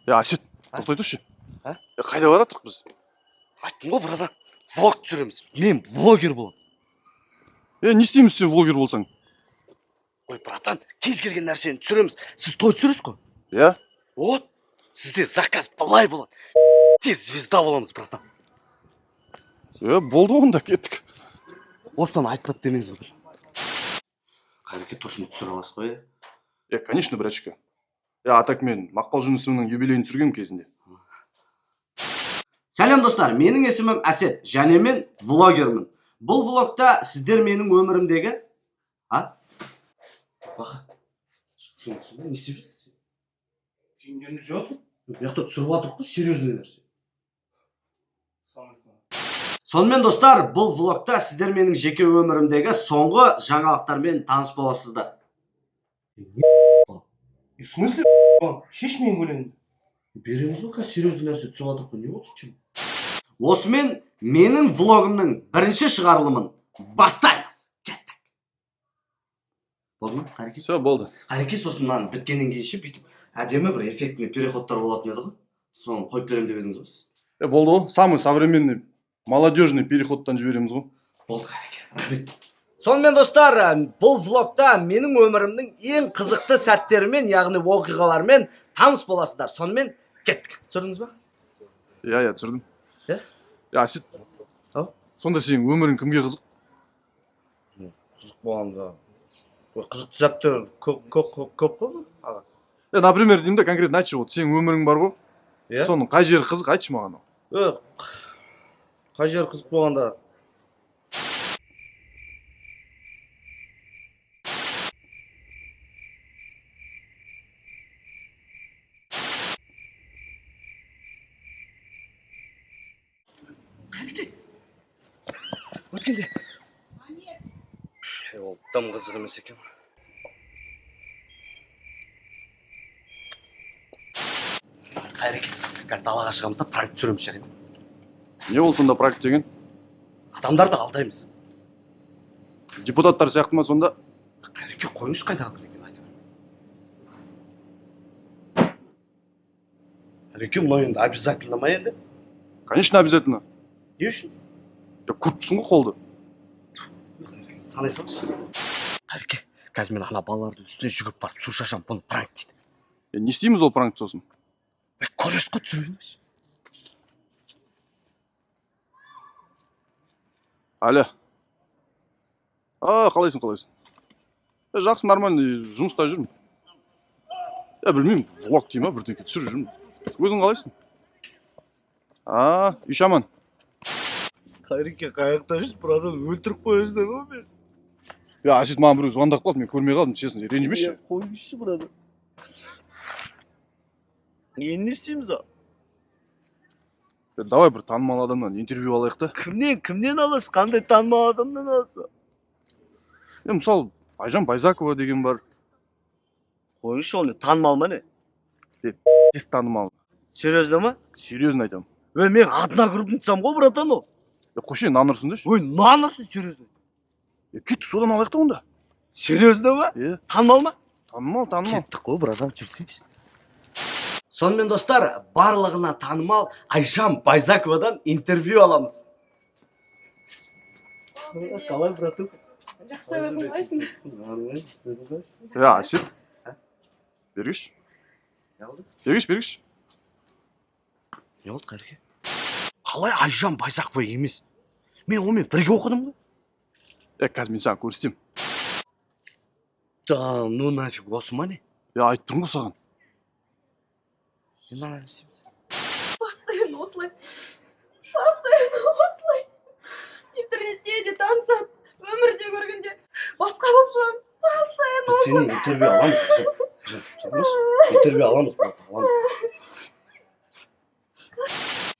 Әсет, тоқтай тұршы. А? Қайда бараттық біз? Айттым ғой братан, влог түсіреміз. Мен блогер боламын. Не істейміз сен влогер болсаң? Ой, братан, кез келген нәрсені түсіреміз. Сіз той түсіресіз ғой? Иә? Вот, сізде заказ былай болады. Тез звезда боламыз, братан. Болды онда, кеттік. Осыдан айтпады демеңіз бұлар. Қайреке тошыны түсіре аласыз ғой? Конечно, братчика. А так мен Мақпал Жүнісовның юбилейін түсіргем кезінде. Сәлем достар, менің есімім Әсет, және мен влогермін. Бұл влогта сіздер менің өмірімдегі... Бақа, не істеп жүрсіз? Киімдерін үзіп отыр? Яқта түсіріп отырық қой, серьезный нәрсе. Сонымен достар, бұл влогта сіздер менің жеке өмірімдегі соңғы жаңалықтармен таныс боласыздар. В смысле? Шеш мен көленді. Береміз ғой, серьезный нәрсе түсіп отырық қой, не болды чем? Осымен менің влогымның бірінші шығарылымын бастаймыз. Кеттік. Болды ма, Қайреке? Все, болды. Қайреке сосын мынаны біткеннен кейінше бүйтіп әдемі бір эффектный переходтар болатын еді ғой. Соны қойып беремін деп едіңіз ғой. Болды ғой. Самый современный, молодежный переходтан жібереміз ғой. Болды, Қайреке, рахмет. Сонымен достар, бұл влогта менің өмірімнің ең қызықты сәттерімен, яғни оқиғалармен таныс боласыздар. Сонымен кеттік. Түсірдіңіз ба? Иә, түсірдім. Әсет, сонда сенің өмірің кімге қызық? Қызық болғанда. Қызықты сәттер көп қой? Например, деймін да, конкретно айтшы, вот сенің өмірің бар ғой. Соның қай жері қызық, айтшы маған. Қай жері қызық болғанда? Өткенде. Ол тым қызық емес екен. Қайреке, қазір далаға шығамыз да проект түсіреміз жарайды. Не ол сонда проект деген? Адамдарды алдаймыз. Депутаттар сияқты ма сонда? Қайреке, қойыңыз қайдағы білген айтып. Қайреке, мынау енді обязательно ма енді? Конечно, обязательно. Не үшін? Көріпсің ғой қолды. Санай салшы. Қайреке, қазір мен ана балалардың үстіне жүгіп барып су шашам, бұны пранк дейді. Не істейміз ол пранкты сосын? Көресіз ғой, түсірейміз. Алло. Қалайсың? Жақсы, нормальный, жұмыста жүрмін. Білмеймін, влог дейм ба, бірдеңке түсіріп жүрмін. Өзің қалайсың? Үй шаман. Қайреке, қайықта жүрсіз, братан, өлтіріп қойыңыздар ғой мен. Әсет, маған біреу звондап қалды, мен көрмей қалдым, честно, ренжімеші. Қойыңызшы, братан. Енді не істейміз а? Давай бір танымал адамнан интервью алайық та. Кімнен аласыз? Қандай танымал адамнан аласыз? Мысалы, Айжан Байзакова деген бар. Қойыңызшы, ол не, танымал ма не? Тез танымал. Серьезно ма? Серьезно айтамын. Мен одногруппницам ғой, братан ол. Қойшы, нанырсың деші. Нанырсың, серьезно. Кеттік, содан алайық та онда. Серьезно ма? Танымал ма? Танымал. Кеттік қой, братан, жүрсейші. Сонымен достар, барлығына танымал Айжан Байзаковадан интервью аламыз. Қалай, братан? Жақсы, өзің қалайсың? Нормально, өзің қалайсың? Әсет. Бергіш. Бергіш. Не болды, Қайреке? Қалай Айжан Байзакова емес? Мен онымен бірге оқыдым ғой? Қазір мен саған көрсетем. Да, ну нафиг, осы ма не? Айттым ғой саған. Енді ана не істейміз? Постоянно осылай. Интернетте де танысады, өмірде көргенде басқа болып шығамын. Постоянно. Біз сені интервью аламыз. Интервью аламыз, брат, аламыз.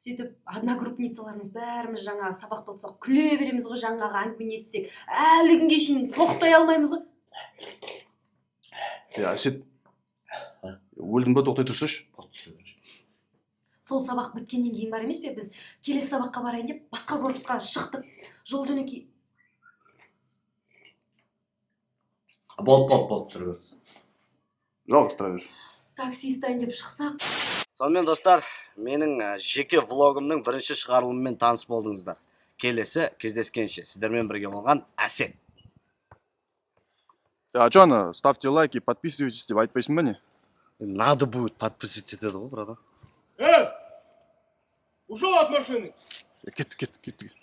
Сөйтіп, одногруппницаларымыз бәріміз жаңағы сабақта отырсақ күле береміз ғой, жаңағы әңгіме естісек. Әлі күнге шейін тоқтай алмаймыз ғой. Әсет, өлдің ба, тоқтай тұрсашы? Сол сабақ біткеннен кейін бар емес пе, біз келесі сабаққа барайын деп басқа корпусқа шықтық. Жол жөнекей. Болды, түсіре беріңіз. Жалғастыра бер. Такси ұстайын деп шықсақ, Сонымен достар, менің жеке влогымның бірінші шығарылымымен таныс болдыңыздар. Келесі кездескенше сіздермен бірге болған Әсет. А чё ана, ставьте лайки, подписывайтесь деп айтпайсың ба не? Надо будет подписываться деді ғой, брат. Ушел от машины! Кеттік.